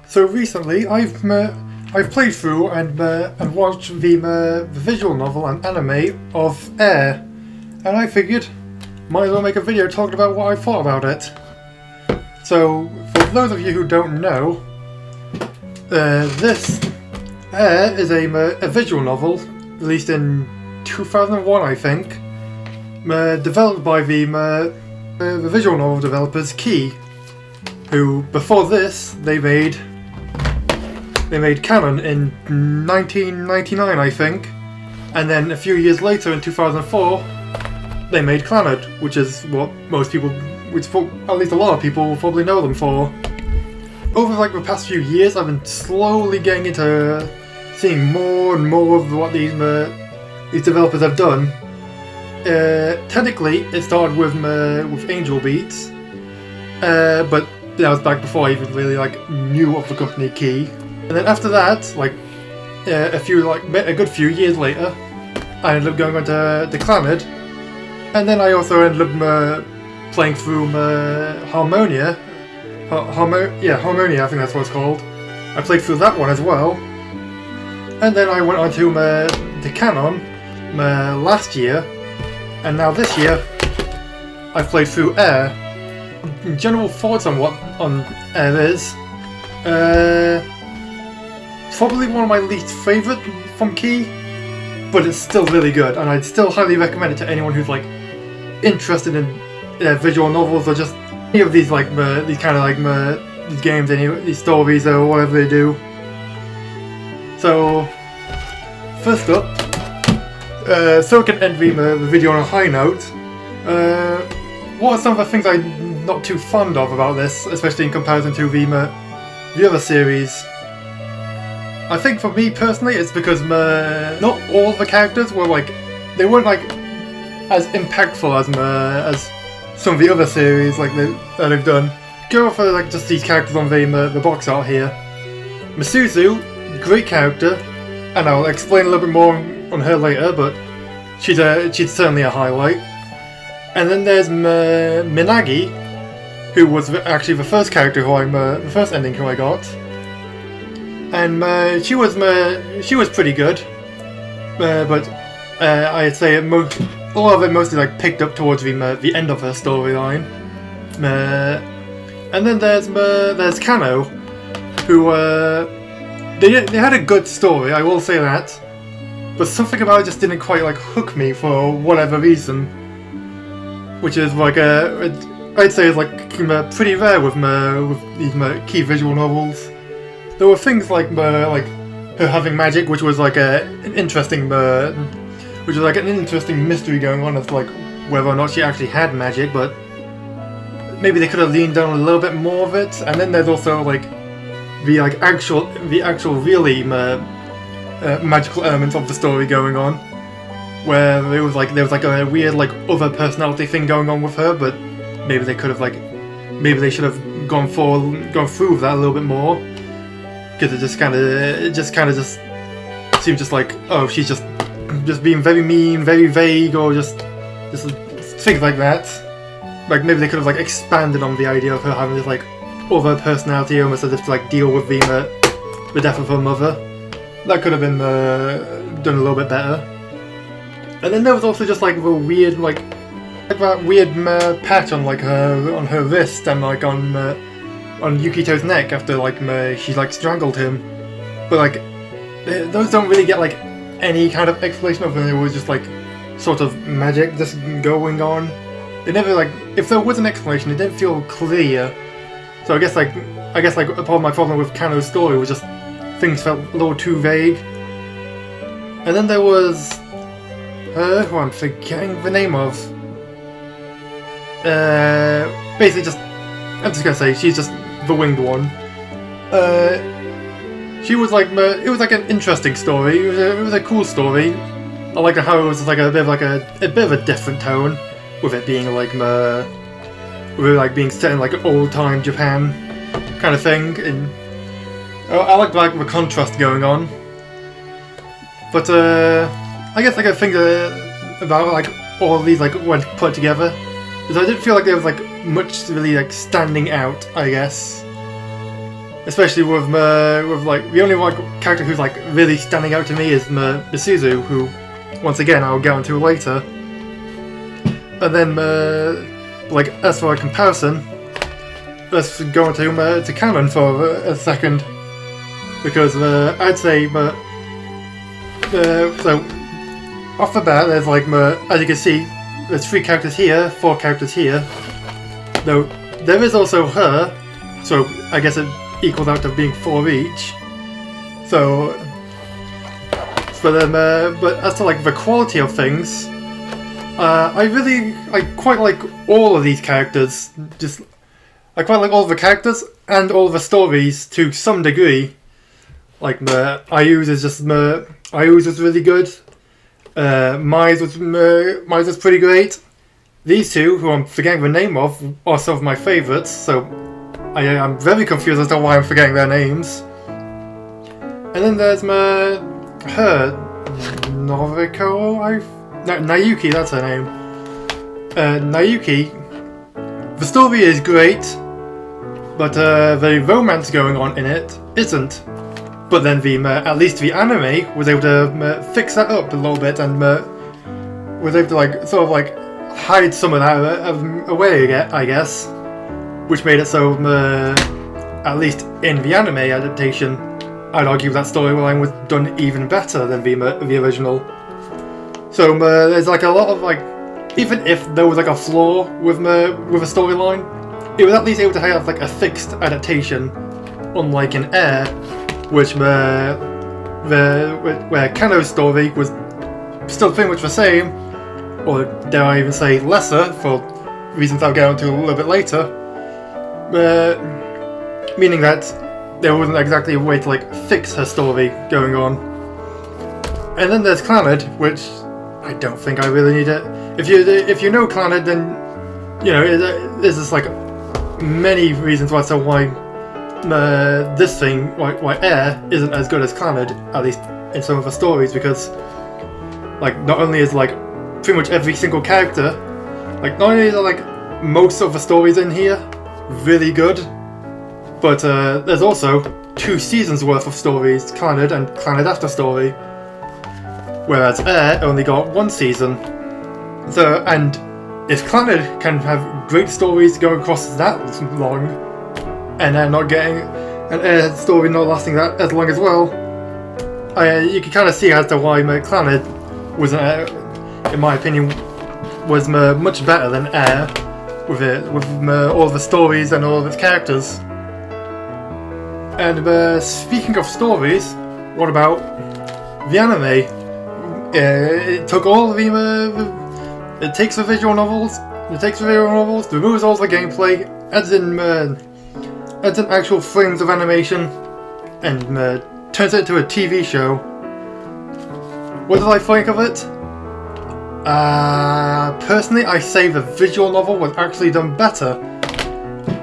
So recently, I've played through and watched the visual novel and anime of Air, and I figured might as well make a video talking about what I thought about it. So, for those of you who don't know, this Air is a visual novel released in 2001, I think, developed by the visual novel developers Key, who before this they made Canon in 1999, I think, and then a few years later in 2004 they made Clannad, which is what most people, at least a lot of people, will probably know them for. Over the past few years, I've been slowly getting into seeing more and more of what these developers have done. Technically, it started with Angel Beats, but that was back before I even really knew of the company Key. And then after that, a good few years later, I ended up going on to Clannad, and then I also ended up playing through Harmonia. Harmonia, I think that's what it's called. I played through that one as well, and then I went on to Canon last year, and now this year I've played through Air. General thoughts on what Air is. Probably one of my least favourite from Key, but it's still really good, and I'd still highly recommend it to anyone who's interested in visual novels or just any of these these games, these stories or whatever they do. So first up, so we can end the video on a high note. What are some of the things I'm not too fond of about this, especially in comparison to the other series? I think for me personally, it's because not all the characters were they weren't as impactful as some of the other series that they've done. Go for just these characters on the box art here. Misuzu, great character, and I'll explain a little bit more on her later, but she's certainly a highlight. And then there's Minagi, who was actually the first character the first ending who I got. And she was pretty good, but I'd say a lot of it mostly picked up towards the end of her storyline. And then there's Kano, who they had a good story, I will say that, but something about it just didn't quite hook me for whatever reason, which is I'd say is pretty rare with these Key visual novels. There were things like her having magic, which was an interesting mystery going on as whether or not she actually had magic, but maybe they could have leaned on a little bit more of it. And then there's also the actual really magical elements of the story going on, where there was a weird other personality thing going on with her, but maybe they could have maybe they should have gone through with that a little bit more. Because it just kind of seems oh, she's just being very mean, very vague, or just things like that. Maybe they could have expanded on the idea of her having this other personality, almost as if to deal with the death of her mother. That could have been done a little bit better. And then there was also just the weird that weird patch on her wrist and on Yukito's neck after she strangled him, but those don't really get any kind of explanation of them. It was just sort of magic just going on. They never if there was an explanation, it didn't feel clear. So I guess part of my problem with Kano's story was just things felt a little too vague. And then there was her, who I'm forgetting the name of. Basically I'm just gonna say she's just the winged one. She was it was an interesting story. It was a cool story. I liked how it was a bit of a different tone, with it being being set in old time Japan kind of thing. And I liked the contrast going on. But I guess a thing about all of these when put together is I didn't feel there was much really standing out, I guess. especially with like the only like character who's like really standing out to me is Misuzu, who once again I'll get onto later. And then like as for a comparison, let's go into canon for a second, because I'd say so off the bat there's like as you can see there's 3 characters here, 4 characters here. Though there is also her, so I guess it equals out to being 4 each. So, but as to like the quality of things, I quite like all of these characters. I quite like all of the characters and all of the stories to some degree. Like Ayu's was really good. Mai's was pretty great. These 2, who I'm forgetting the name of, are some of my favourites, so I'm very confused as to why I'm forgetting their names. And then there's her Noriko, Nayuki, that's her name. Nayuki, the story is great, but the romance going on in it isn't. But then at least the anime was able to fix that up a little bit and was able to like sort of like hide some of that away, I guess, which made it so at least in the anime adaptation, I'd argue that storyline was done even better than the original. So there's like a lot of like, even if there was like a flaw with a storyline, it was at least able to have like a fixed adaptation, unlike in Air, which where Kano's story was still pretty much the same, or dare I even say lesser, for reasons I'll get onto a little bit later. Meaning that there wasn't exactly a way to like fix her story going on. And then there's Clannad, which I don't think I really need it. If you know Clannad, then you know there's just like many reasons why this thing, why Air isn't as good as Clannad, at least in some of the stories, because like not only is like pretty much every single character, like not only are like most of the stories in here really good, but there's also 2 seasons worth of stories, Clannad and Clannad After Story, whereas Air only got 1 season. So, and if Clannad can have great stories going across that long, and Air's story not lasting that as long as well, you can kind of see as to why Clannad was, in my opinion, was much better than Air with all the stories and all of its characters. And speaking of stories, what about the anime? It took all it takes the visual novels, removes all the gameplay, adds in actual frames of animation, and turns it into a TV show. What did I think of it? Personally, I say the visual novel was actually done better.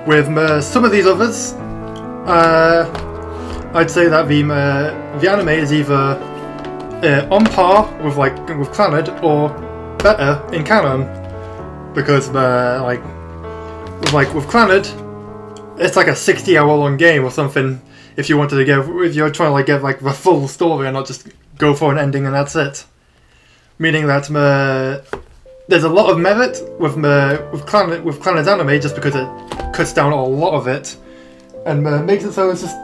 With some of these others, I'd say that the anime is either on par with Clannad or better in canon, because with Clannad, it's like a 60-hour long game or something. If you're trying to get like the full story and not just go for an ending and that's it. Meaning that there's a lot of merit with Clannad's anime, just because it cuts down a lot of it and makes it so it's just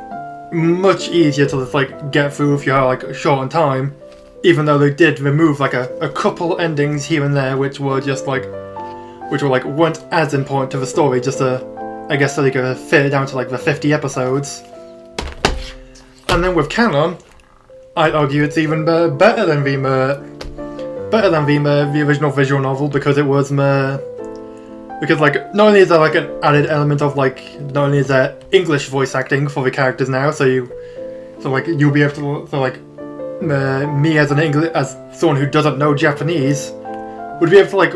much easier to just like get through if you're like short on time. Even though they did remove like a couple endings here and there, which weren't as important to the story, just I guess so they could fit it down to like the 50 episodes. And then with canon, I'd argue it's even better than the original visual novel, because it was because like not only is there like an added element of like not only is there English voice acting for the characters now, so you'll be able to me as as someone who doesn't know Japanese would be able to like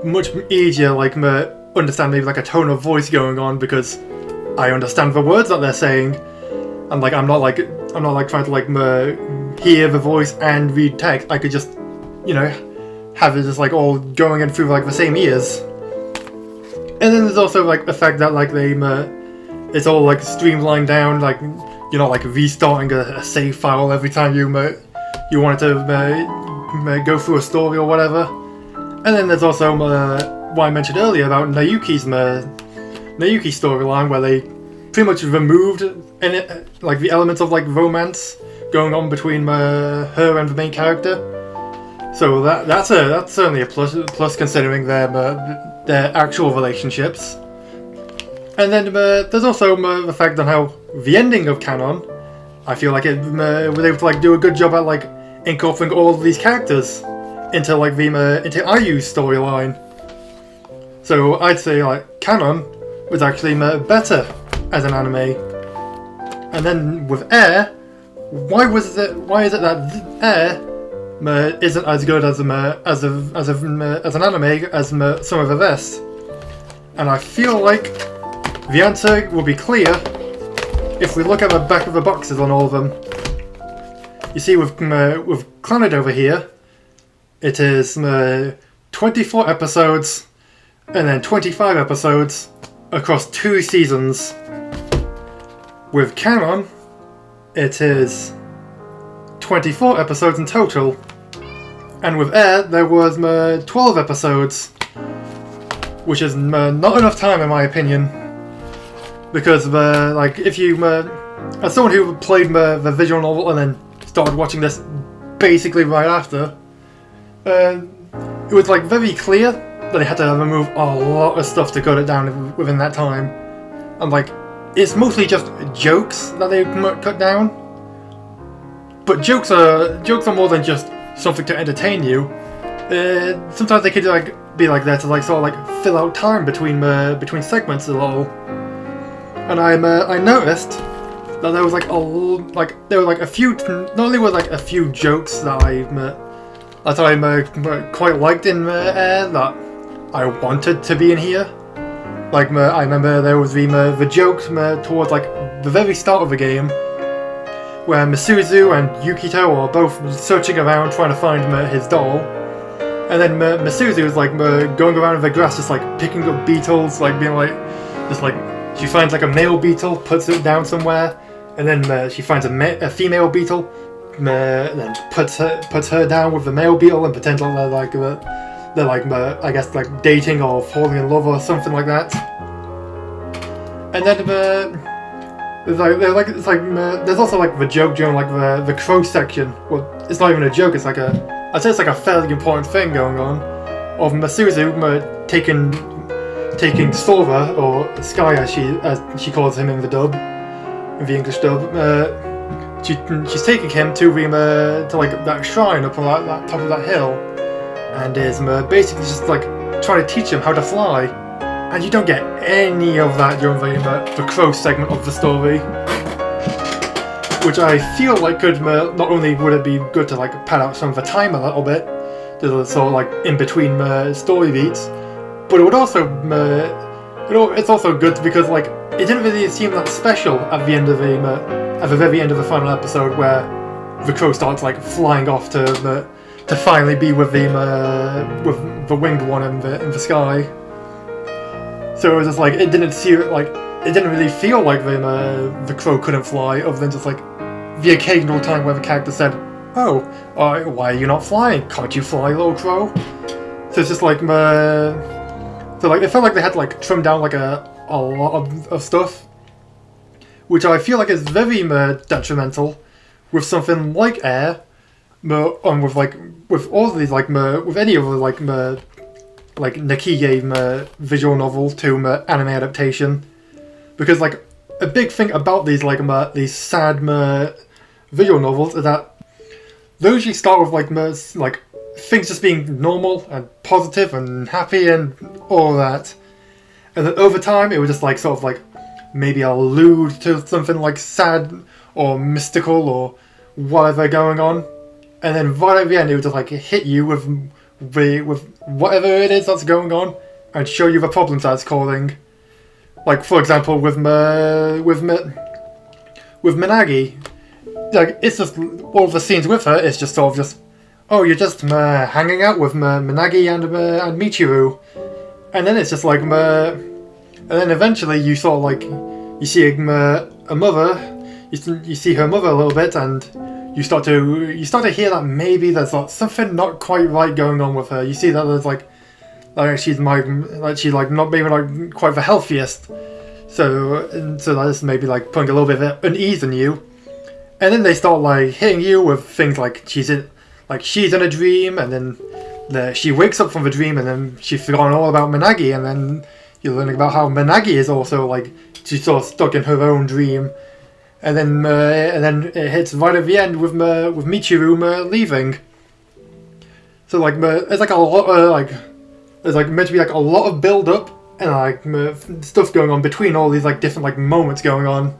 much easier understand maybe like a tone of voice going on, because I understand the words that they're saying, and like I'm not trying to hear the voice and read text. I could just have it just like all going in through like the same ears. And then there's also like the fact that like it's all like streamlined down, like you're not like restarting a save file every time you wanted to go through a story or whatever. And then there's also what I mentioned earlier about Nayuki's storyline, where they pretty much removed like the elements of like romance going on between her and the main character. So that's certainly a plus considering their actual relationships. And then there's also the fact on how the ending of canon, I feel like it was able to like do a good job at like incorporating all of these characters into like the into IU's storyline. So I'd say like canon was actually better as an anime. And then with Air, why is it that Air isn't as good as an anime as some of the rest? And I feel like the answer will be clear if we look at the back of the boxes on all of them. You see, with Clannad over here, it is 24 episodes and then 25 episodes across 2 seasons. With Canon, it is 24 episodes in total, and with Air there was 12 episodes, which is not enough time in my opinion. Because like if you, as someone who played the visual novel and then started watching this basically right after, it was like very clear that they had to remove a lot of stuff to cut it down within that time, and like it's mostly just jokes that they cut down. But jokes are more than just something to entertain you. Sometimes they could like be like there to like sort of like fill out time between segments a little. And I noticed that there was like a few. Not only were like a few jokes that I quite liked in Air that I wanted to be in here. Like I remember there was the joke towards like the very start of the game, where Misuzu and Yukito are both searching around trying to find his doll, and then Misuzu is like going around in the grass just like picking up beetles, like being like just like. She finds like a male beetle, puts it down somewhere, and then she finds a female beetle, and then puts her down with the male beetle and pretends like they're like I guess like dating or falling in love or something like that. And then there's also like the joke during like the crow section. Well, it's not even a joke. It's like I'd say it's like a fairly important thing going on, of Misuzu taking Sora, or Sky as she calls him in the English dub. She's taking him to like that shrine up on that top of that hill, and is basically just like trying to teach him how to fly. And you don't get any of that during the crow segment of the story, which I feel like could not only would it be good to like pad out some of the time a little bit, to sort of like in between story beats. But it would also, it's also good because like it didn't really seem that special at the end of at the very end of the final episode, where the crow starts like flying off to finally be with the winged one in the sky. So it was just like it didn't really feel like the crow couldn't fly, other than just like the occasional time where the character said, "Oh, why are you not flying? Can't you fly, little crow?" So it's just like So like it felt like they had to like trim down like a lot of stuff, which I feel like is very detrimental with something like Air, and with all of these with any other like Nakige visual novel to anime adaptation, because like a big thing about these these sad visual novels is that they usually start with like things just being normal and positive and happy and all that, and then over time it would just like sort of like maybe allude to something like sad or mystical or whatever going on, and then right at the end it would just like hit you with whatever it is that's going on and show you the problems that's causing. Like for example with Minagi, like it's just all the scenes with her is just sort of just, oh, you're just hanging out with Minagi and Michiru, and then it's just like and then eventually you sort of like you see a mother. You see her mother a little bit, and you start to hear that maybe there's like something not quite right going on with her. You see that there's like she's not maybe not quite the healthiest. So that's maybe like putting a little bit of unease in you. And then they start like hitting you with things like she's in a dream, and then she wakes up from the dream, and then she's forgotten all about Minagi, and then you're learning about how Minagi is also like she's sort of stuck in her own dream. And then it hits right at the end with Michiru leaving. So like there's like a lot there's like meant to be like a lot of build up and like stuff going on between all these like different like moments going on.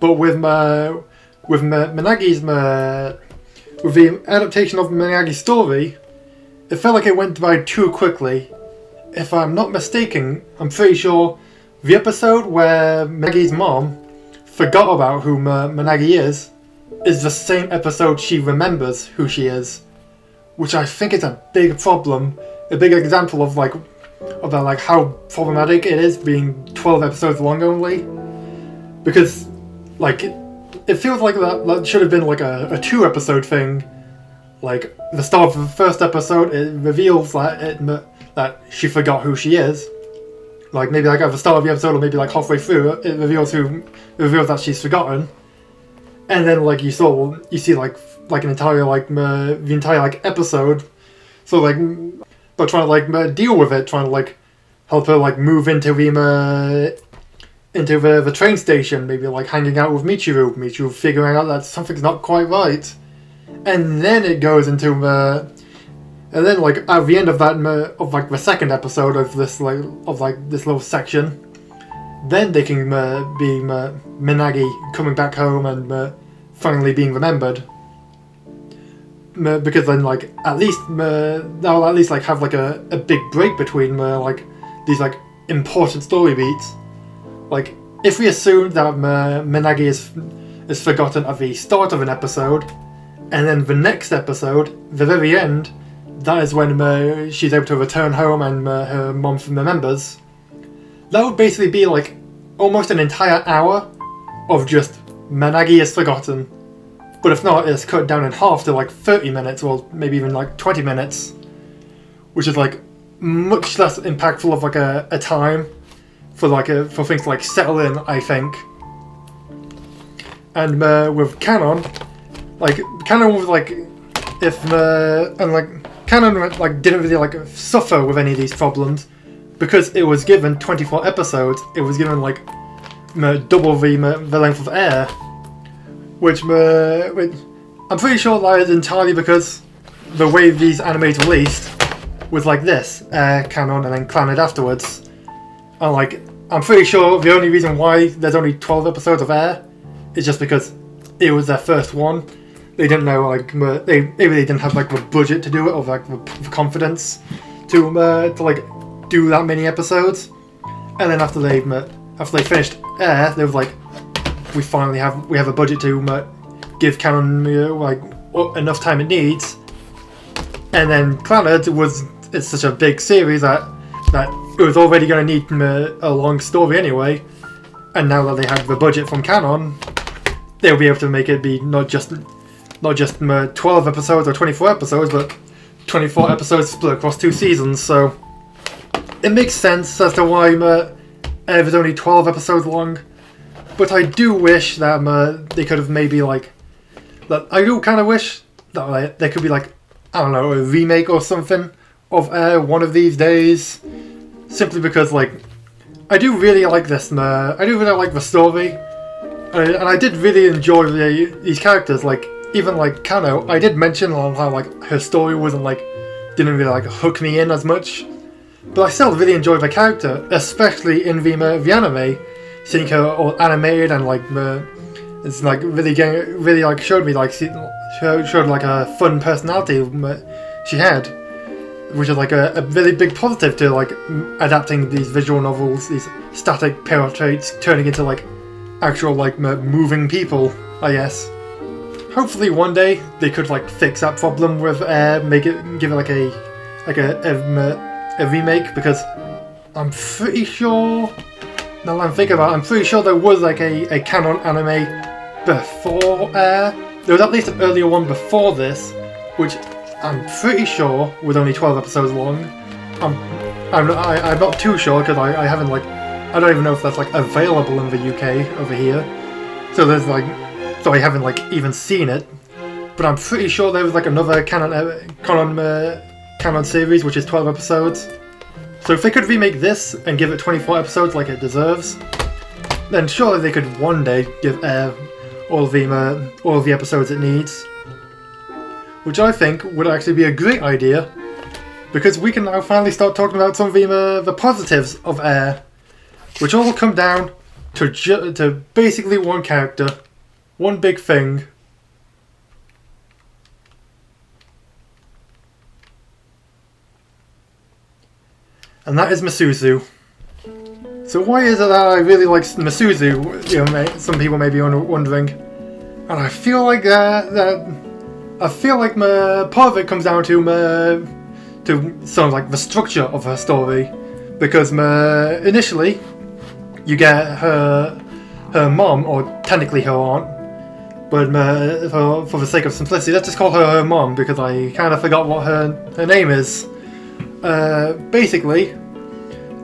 But with Minagi's with the adaptation of Minagi's story, it felt like it went by too quickly. If I'm not mistaken, I'm pretty sure the episode where Minagi's mom forgot about who Minagi is the same episode she remembers who she is, which I think is a big problem, a big example of like how problematic it is being 12 episodes long only, because like it feels like that should have been like a 2-episode thing. Like the start of the first episode, it reveals that she forgot who she is. Like maybe like at the start of the episode, or maybe like halfway through, it reveals that she's forgotten, and then like you see like an entire the entire like episode, so like they're trying to like deal with it, trying to like help her like move into the train station, maybe like hanging out with Michiru figuring out that something's not quite right, and then it goes into and then, like at the end of that, of like the second episode of this this little section, then they can be Minagi coming back home and finally being remembered. Because then, like at least they'll at least like have like a big break between like these like important story beats. Like if we assume that Minagi is forgotten at the start of an episode, and then the next episode, the very end, that is when she's able to return home and her mom remembers. That would basically be like almost an entire hour of just Minagi is forgotten. But if not, it's cut down in half to like 30 minutes or maybe even like 20 minutes. Which is like much less impactful of like a time for things to like settle in, I think. And with Canon was like Canon like didn't really like suffer with any of these problems because it was given 24 episodes. It was given like double the length of air, which I'm pretty sure that is entirely because the way these animes released was like this: Canon and then Clannad afterwards. And like I'm pretty sure the only reason why there's only 12 episodes of air is just because it was their first one. They didn't know, like, they didn't have like the budget to do it, or like the confidence to like do that many episodes. And then after they finished Air, they were like, we have a budget to give Canon like enough time it needs. And then Clannad it's such a big series that it was already going to need a long story anyway. And now that they have the budget from Canon, they'll be able to make it be not just 12 episodes or 24 episodes, but 24 episodes split across 2 seasons, so it makes sense as to why there's only 12 episodes long. But I do wish that they could have maybe like... I do kind of wish that there could be like, I don't know, a remake or something of one of these days. Simply because like, I do really like this, I do really like the story. And I did really enjoy these characters, like... Even like Kano, I did mention on how like her story didn't really like hook me in as much, but I still really enjoyed the character, especially in the anime, seeing her all animated and like it's like really like showed me like showed like a fun personality she had, which is like a really big positive to like adapting these visual novels, these static portraits turning into like actual like moving people, I guess. Hopefully one day they could like fix that problem with give it like a remake, because I'm pretty sure Now that I'm thinking about it, I'm pretty sure there was like a canon anime before Air. There was at least an earlier one before this, which I'm pretty sure was only 12 episodes long. I'm not too sure because I haven't like, I don't even know if that's like available in the UK over here. So there's like, so I haven't like even seen it. But I'm pretty sure there was like another canon series which is 12 episodes. So if they could remake this and give it 24 episodes like it deserves, then surely they could one day give Air all of the episodes it needs. Which I think would actually be a great idea, because we can now finally start talking about some of the positives of Air, which all come down to basically one character, one big thing. And that is Misuzu. So why is it that I really like Misuzu? You know, some people may be wondering, and I feel like part of it comes down to sort of like the structure of her story, because initially you get her mom, or technically her aunt, but for the sake of simplicity, let's just call her mom because I kind of forgot what her name is. Basically,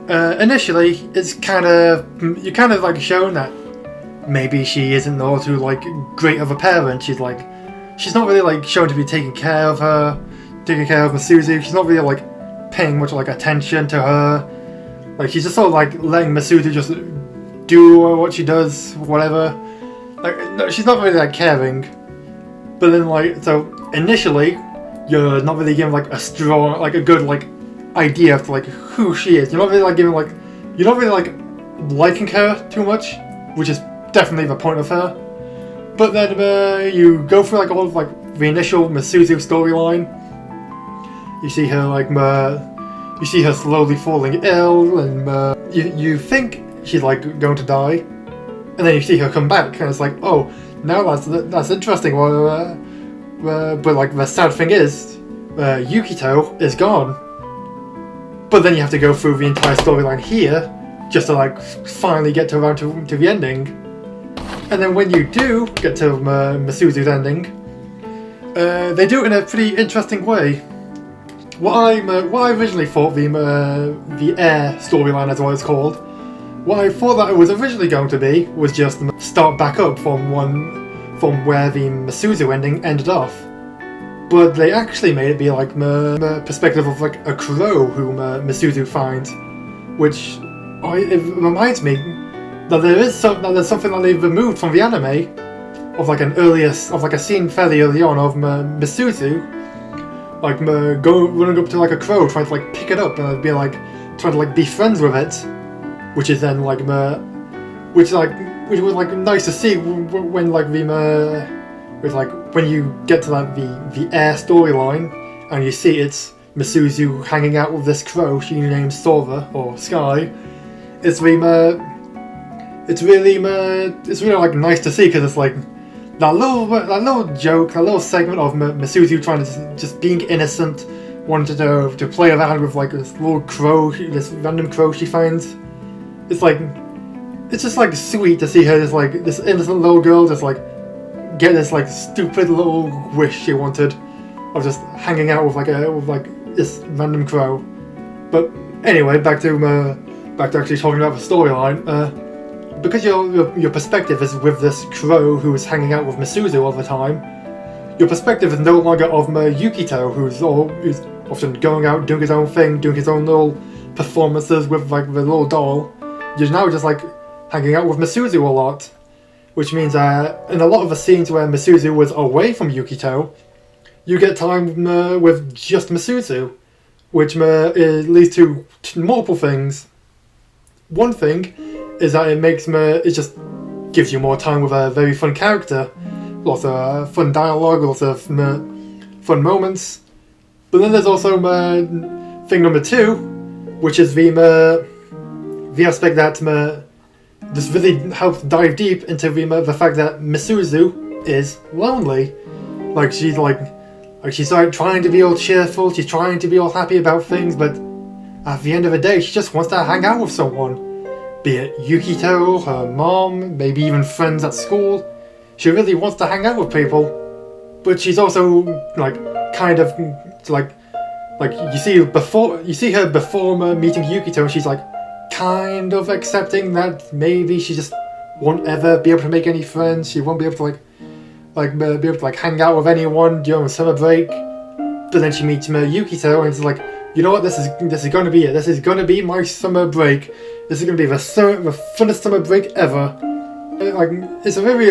initially you're kind of like shown that maybe she isn't all too like great of a parent. She's not really like shown to be taking care of Misuzu. She's not really like paying much like attention to her. Like she's just sort of like letting Misuzu just do what she does, whatever. Like no, she's not really like caring. But then like, so initially you're not really given like a strong, like a good like idea of like who she is. You're not really like liking her too much, which is definitely the point of her. But then you go through like all of like the initial Misuzu storyline. You see her slowly falling ill, and you think she's like going to die, and then you see her come back, and it's like, oh, now that's interesting. Well, but like the sad thing is, Yukito is gone. But then you have to go through the entire storyline here just to like finally get around to the ending. And then when you do get to Misuzu's ending, they do it in a pretty interesting way. What I originally thought the Air storyline, as what it's called, what I thought that it was originally going to be was just start back up from where the Misuzu ending ended off. But they actually made it be like the perspective of like a crow whom Misuzu finds, which it reminds me that there's something that they've removed from the anime of like a scene fairly early on of Misuzu like running up to like a crow, trying to like pick it up and be like trying to like be friends with it, which is then like which was like nice to see when like with like when you get to like the Air storyline and you see it's Misuzu hanging out with this crow she named Sora or Sky. It's really like nice to see, because it's like that little joke, that little segment of Misuzu trying to just being innocent, wanting to play around with like this little crow, this random crow she finds. It's just like sweet to see her, this innocent little girl just like get this like stupid little wish she wanted of just hanging out with this random crow. But anyway, back to actually talking about the storyline. Because your perspective is with this crow who is hanging out with Misuzu all the time, your perspective is no longer of Yukito, who's often going out doing his own thing, doing his own little performances with like the little doll. You're now just like hanging out with Misuzu a lot. Which means in a lot of the scenes where Misuzu was away from Yukito, you get time with just Misuzu, which leads to multiple things. One thing is that it just gives you more time with a very fun character, lots of fun dialogue, lots of fun moments. But then there's also thing number two, which is the aspect that this really helps dive deep into the fact that Misuzu is lonely. Like she's like trying to be all cheerful, she's trying to be all happy about things, but at the end of the day she just wants to hang out with someone. be it Yukito, her mom, maybe even friends at school. She really wants to hang out with people, but she's also like kind of like you see her before meeting Yukito, and she's like kind of accepting that maybe she just won't ever be able to make any friends. She won't be able to be able to hang out with anyone during summer break. But then she meets Yukito, and it's like, you know what? This is going to be it. This is going to be my summer break. This is going to be the funnest summer break ever. It's a very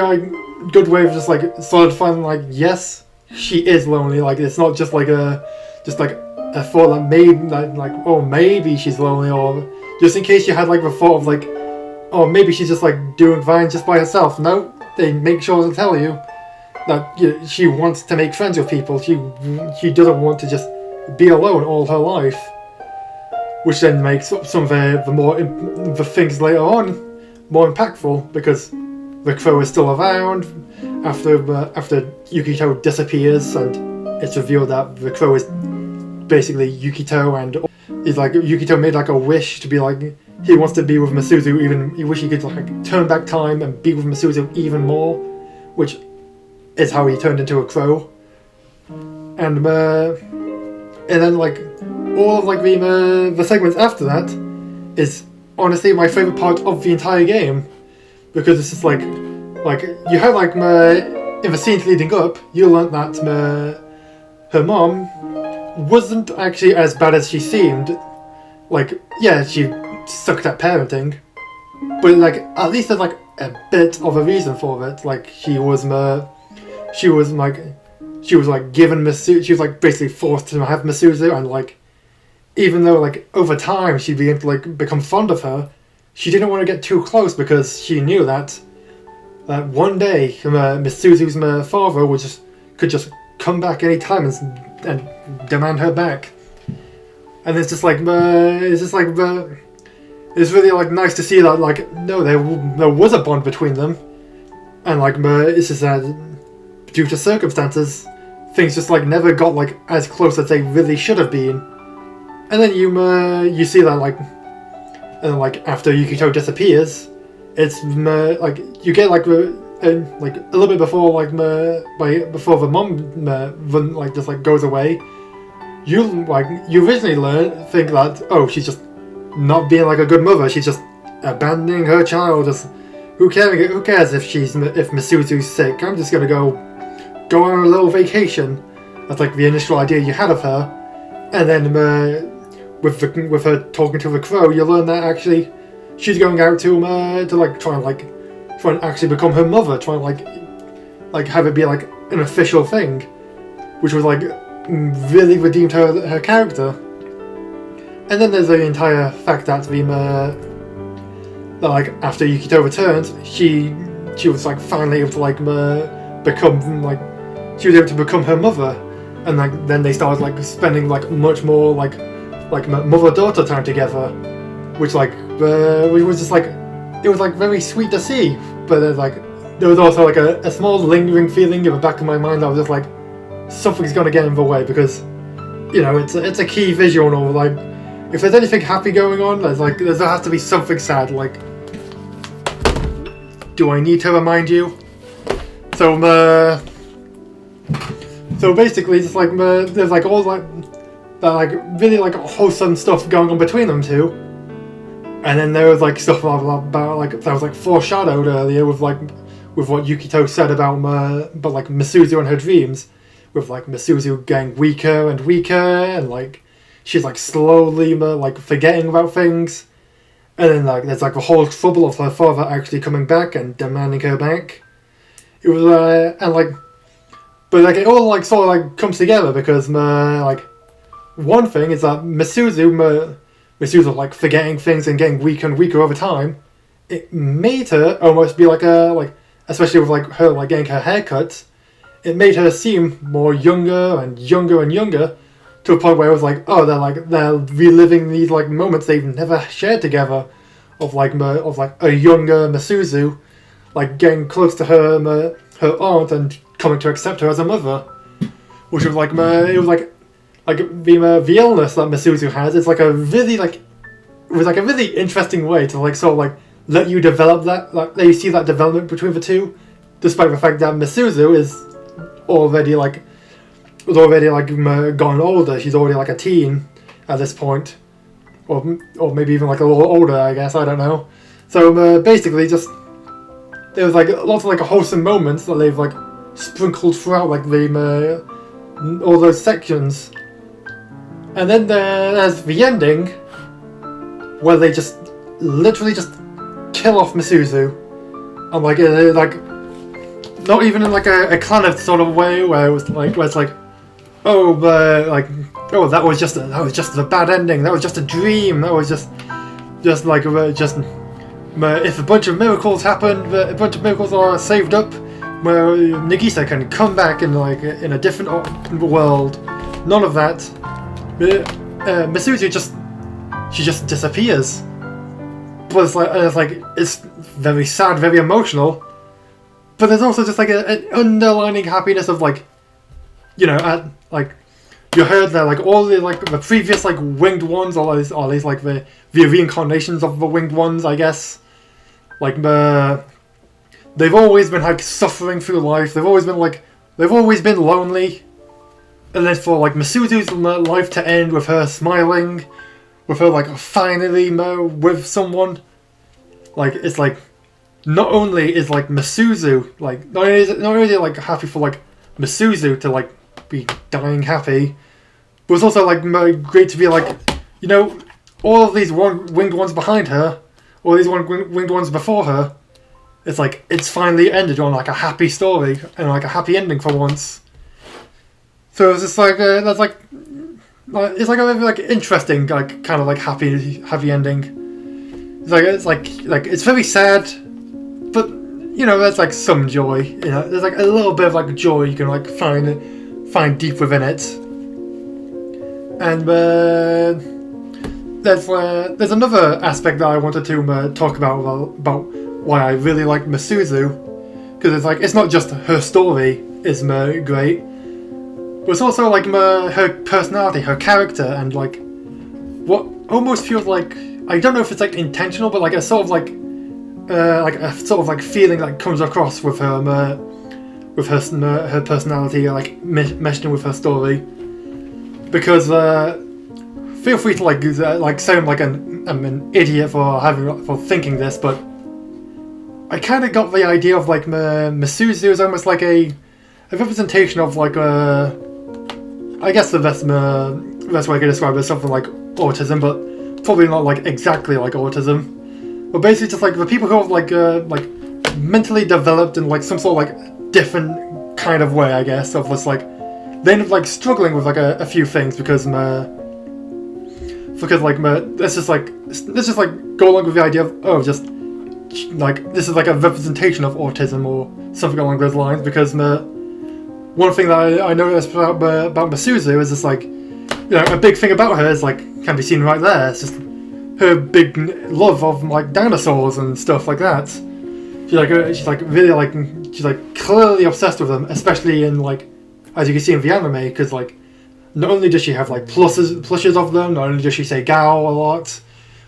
good way of just solidifying yes, she is lonely. It's not just a thought that maybe she's lonely, or just in case you had the thought of oh, maybe she's just doing fine just by herself. No, they make sure to tell you that she wants to make friends with people. She doesn't want to just be alone all her life, which then makes some of the things later on more impactful, because the crow is still around after Yukito disappears, and it's revealed that the crow is basically Yukito, and Yukito made a wish to be he wants to be with Misuzu. Even he wish he could turn back time and be with Misuzu even more, which is how he turned into a crow. And then all of the segments after that is honestly my favorite part of the entire game, because it's just you had in the scenes leading up, you learnt that her mom wasn't actually as bad as she seemed. Yeah, she sucked at parenting, but at least there's a bit of a reason for it. She was given Misuzu. She was basically forced to have Misuzu, and even though over time she began to become fond of her, she didn't want to get too close, because she knew that one day Misuzu's father could just come back any time and demand her back. And it's just it's really nice to see that no, there was a bond between them, and it's just that due to circumstances, things just never got as close as they really should have been. And then you see that after Yukito disappears, it's you get a little bit before before the mom just goes away. You originally think that, oh, she's just not being a good mother. She's just abandoning her child. Just who cares if Misuzu's sick? I'm just gonna go on a little vacation. That's the initial idea you had of her. And then with her talking to the crow, you learn that actually she's going out to try and actually become her mother, try and have it be an official thing, which was really redeemed her character. And then there's the entire fact that after Yukito returned, she was finally able to become she was able to become her mother, and then they started spending much more mother-daughter time together, which was just it was very sweet to see. But there was also a small lingering feeling in the back of my mind that was just something's gonna get in the way, because it's a key visual novel. If there's anything happy going on, there has to be something sad. Do I need to remind you? So basically, it's there's all that really wholesome stuff going on between them two, and then there was stuff about that was foreshadowed earlier with what Yukito said about Misuzu and her dreams, with Misuzu getting weaker and weaker, and she's slowly forgetting about things, and then there's the whole trouble of her father actually coming back and demanding her back. It was but it all sort of comes together, because one thing is that Misuzu forgetting things and getting weaker and weaker over time. It made her almost be especially with her getting her hair cut, it made her seem more younger and younger and younger, to a point where it was oh, they're reliving these moments they've never shared together, of a younger Misuzu getting close to her aunt and coming to accept her as a mother, which was it was the illness that Misuzu has. It's a really was like a really interesting way to like sort of like let you develop that, like let you see that development between the two, despite the fact that Misuzu is already like gotten older. She's already like a teen at this point, or maybe even like a little older, I guess. I don't know. So basically, just there was like lots of like wholesome moments that they've like sprinkled throughout like the all those sections, and then there's the ending where they just literally just kill off Misuzu, and like not even in like a kind of sort of way where it's like that was just a bad ending, that was just a dream, that was just if a bunch of miracles happened, a bunch of miracles are saved up, where Nagisa can come back in like in a different world. None of that. Misuzu just disappears. But it's very sad, very emotional. But there's also just like an underlining happiness of like, you know, you heard that like all the previous like winged ones, all these like the reincarnations of the winged ones, I guess. Like they've always been like suffering through life. They've always been lonely. And then for like Misuzu's life to end with her smiling, with her like finally with someone, like it's like not only is like Misuzu like not only is it like happy for like Misuzu to like be dying happy, but it's also like great to be like, you know, all of these winged ones behind her, all these winged ones before her, it's like it's finally ended on like a happy story and like a happy ending for once. So it's just like that's like it's like a very like interesting like kind of like happy ending. It's like it's very sad, but you know there's like some joy. You know, there's like a little bit of like joy you can like find deep within it. And there's another aspect that I wanted to talk about why I really like Misuzu, because it's like it's not just her story is great, but it's also like her personality, her character, and like what almost feels like, I don't know if it's like intentional, but like a sort of like a sort of like feeling that comes across with her her personality like meshed in with her story. Because feel free to like sound like I'm an idiot for thinking this, but I kind of got the idea of like Misuzu is almost like a representation of like I guess the best way I can describe it is something like autism, but probably not like exactly like autism. But basically just like the people who are like mentally developed in like some sort of like different kind of way, I guess, of this like they end up like struggling with like a few things because let's just go along with the idea of just like this is like a representation of autism or something along those lines, because one thing that I noticed about Misuzu is just like, you know, a big thing about her is like can be seen right there. It's just her big love of like dinosaurs and stuff like that. She's like clearly obsessed with them, especially in like, as you can see in the anime, because like not only does she have like plushes of them, not only does she say Gao a lot,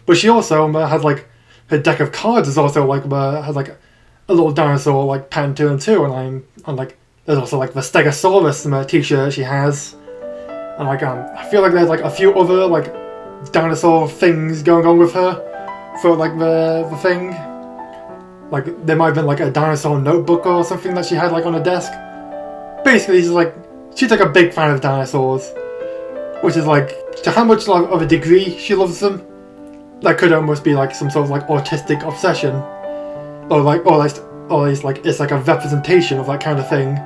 but she also has like her deck of cards is also like has like a little dinosaur like pattern 2 and 2, and like there's also like the Stegosaurus t-shirt she has, and like I feel like there's like a few other like dinosaur things going on with her for like the thing. Like there might have been like a dinosaur notebook or something that she had like on her desk. Basically, she's like a big fan of dinosaurs, which is like, to how much of a degree she loves them, that could almost be like some sort of like autistic obsession, or at least like it's like a representation of that kind of thing.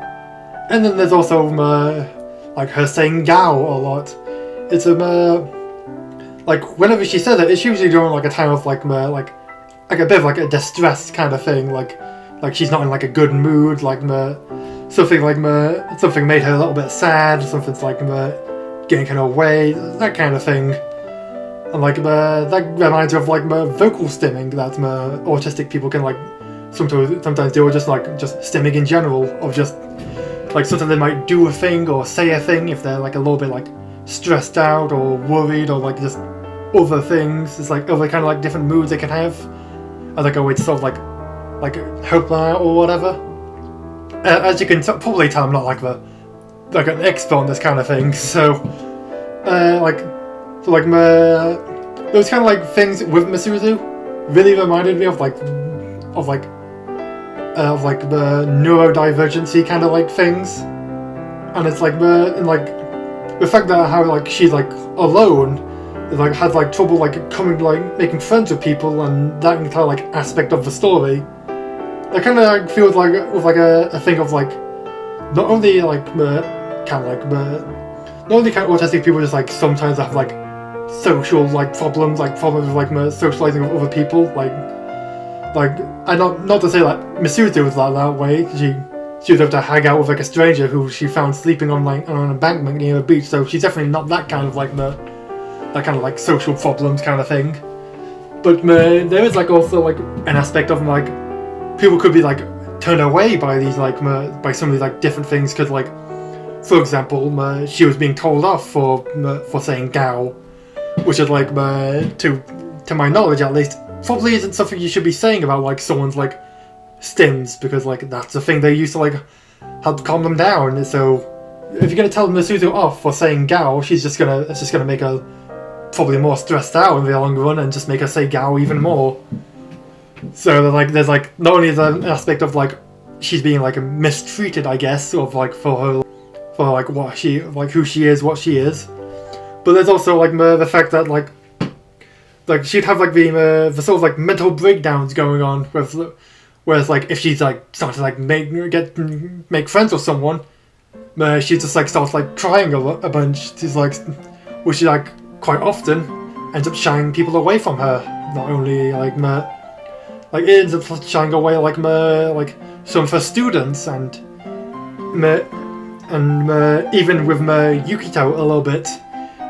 And then there's also like her saying Gao a lot. It's like whenever she says it, it's usually during like a time of like a bit of like a distressed kind of thing, like she's not in like a good mood, like something made her a little bit sad, something's like getting in her way, that kind of thing. And like that reminds me of like vocal stimming that autistic people can like sometimes do, or just stimming in general, of just like sometimes they might do a thing or say a thing if they're like a little bit like stressed out or worried, or like just other things. There's like other kind of like different moods they can have, as like a way to sort of like help them out or whatever. As you can probably tell, I'm not like an expert on this kind of thing. So those kind of like things with Misuzu really reminded me of the neurodivergency kind of like things, and it's like the fact that how like she's like alone, like has like trouble like making friends with people, and that entire like aspect of the story, that kind of like feels like with like a thing of like not only like not only kind of autistic people just like sometimes have like social like problems with like socializing with other people, and not to say that Misuzu was like that way. She was able to hang out with like a stranger who she found sleeping on an embankment near a beach, so she's definitely not that kind of like that kind of like social problems kind of thing. But there is like also like an aspect of like people could be like turned away by these like by some of these like different things, because like for example she was being told off for saying Gao, which is like to my knowledge at least probably isn't something you should be saying about like someone's like stims, because like that's the thing they used to like help calm them down. So if you're gonna tell Misuzu off for saying Gao, it's just gonna make her probably more stressed out in the long run and just make her say Gao even more. So there's like not only is there an aspect of like she's being like mistreated, I guess, of like for like what she like who she is, what she is, but there's also like the fact that like she'd have like the sort of like mental breakdowns going on, whereas like if she's like starts to like make friends with someone, she just like starts like crying a bunch. She's like, which she like quite often ends up shying people away from her. Not only like it ends up shying away like some of her students and even with Yukito a little bit.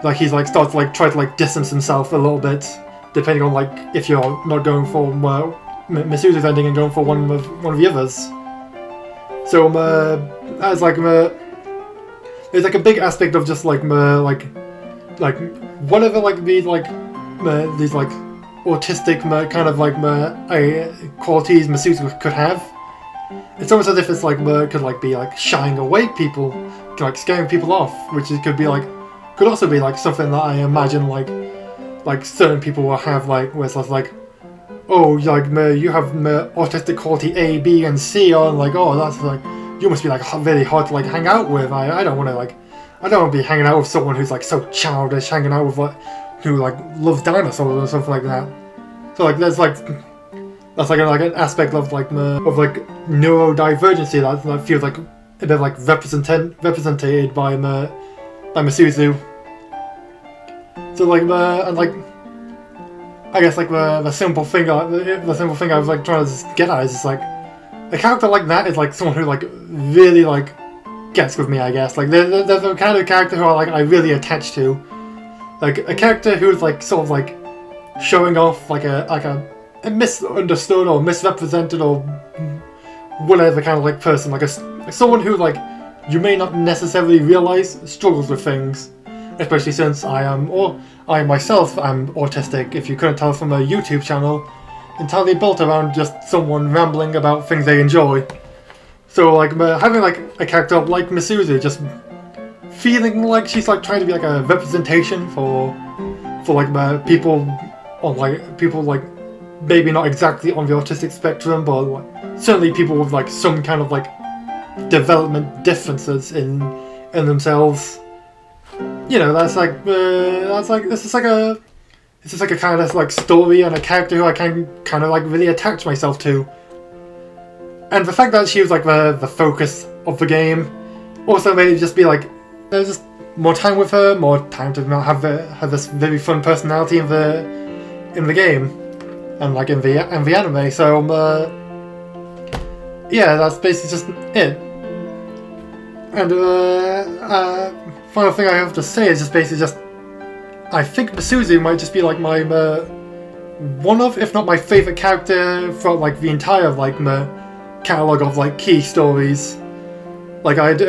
Like he's like starts to like try to like distance himself a little bit, depending on like if you're not going for Misuzu's ending and going for one of the others. So as like there's like a big aspect of just like whatever like these like autistic kind of like qualities Misuzu could have. It's almost as if it's like could like be like shying away people, like scaring people off, which could also be like something that I imagine like certain people will have, like where it's like, oh, like you have autistic quality A, B, and C on, like, oh, that's like you must be like really hard to like hang out with. I don't want to be hanging out with someone who's like so childish, hanging out with like who like loves dinosaurs or something like that. So like that's like an aspect of like neurodivergency that feels like a bit like represented by Misuzu. So like and like I guess like the simple thing I was like trying to get at is just like a character like that is like someone who like really like gets with me, I guess. Like there's a kind of character who I really attach to, like a character who's like sort of like showing off like a misunderstood or misrepresented or whatever kind of like person, like someone who like you may not necessarily realize struggles with things, especially since I myself am autistic, if you couldn't tell from a YouTube channel entirely built around just someone rambling about things they enjoy. So like having like a character like Misuzu just feeling like she's like trying to be like a representation for like people like maybe not exactly on the autistic spectrum, but like, certainly people with like some kind of like development differences in themselves. You know, this is like a kind of like story and a character who I can kind of like really attach myself to. And the fact that she was like the focus of the game also made it just be like there's just more time with her, more time to have this very fun personality in the game and like in the anime. So yeah, that's basically just it. And final thing I have to say is just basically just I think Misuzu might just be like my one of, if not my favorite character from like the entire like catalog of like key stories. Like I'd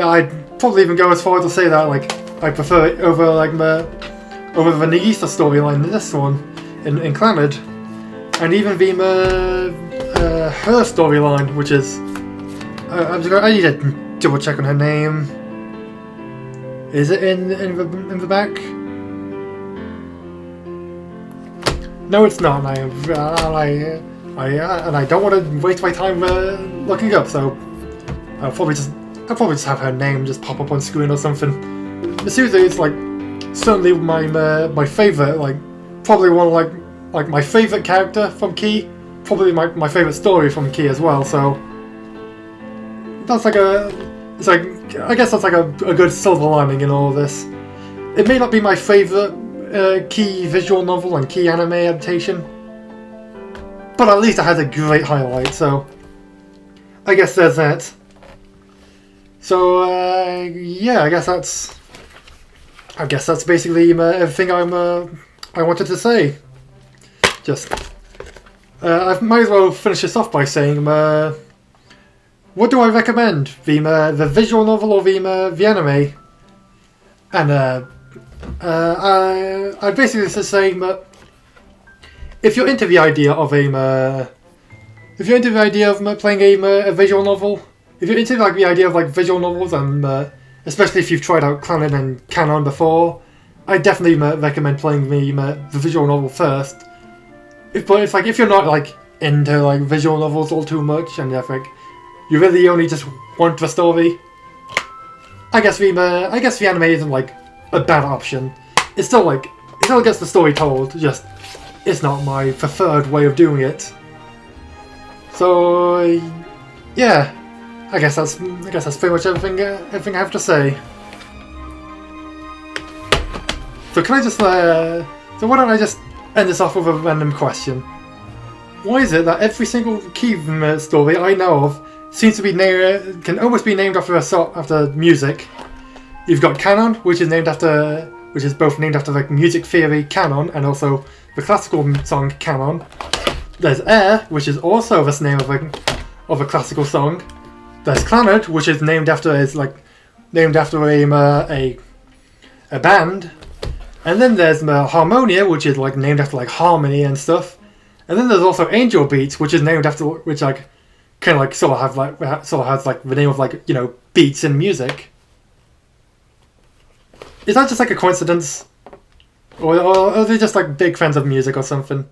probably even go as far as to say that like I prefer it over like over the Nagisa storyline in this one, in Clannad, and even the her storyline, which is I need to double check on her name. Is it in the back? No, it's not. And I don't want to waste my time looking up, so I'll probably just have her name just pop up on screen or something. Misuzu is like certainly my favorite, like probably one of like my favorite character from Key, probably my favorite story from Key as well. So that's like I guess that's like a good silver lining in all of this. It may not be my favorite Key visual novel and Key anime adaptation, but at least it has a great highlight. So I guess there's that. So yeah, I guess that's basically everything I wanted to say. Just I might as well finish this off by saying, what do I recommend? The visual novel or the anime? And I basically just saying that if you're into the idea of playing a visual novel, if you're into like the idea of like visual novels, and especially if you've tried out Clannad and Canon before, I definitely recommend playing the visual novel first. But if you're not like into like visual novels all too much, and you really only just want the story, I guess the anime isn't like a bad option. It still gets the story told, just it's not my preferred way of doing it. So yeah, I guess that's pretty much everything I have to say. So can I just so why don't I just end this off with a random question? Why is it that every single Key story I know of seems to be can almost be named after music? You've got Canon, which is both named after like music theory canon and also the classical song canon. There's Air, which is also the name of a classical song. There's Clannad, which is named after a band. And then there's Harmonia, which is like named after like harmony and stuff. And then there's also Angel Beats, which is named after kind of like sort of has like the name of like, you know, beats in music. Is that just like a coincidence? Or are they just like big fans of music or something?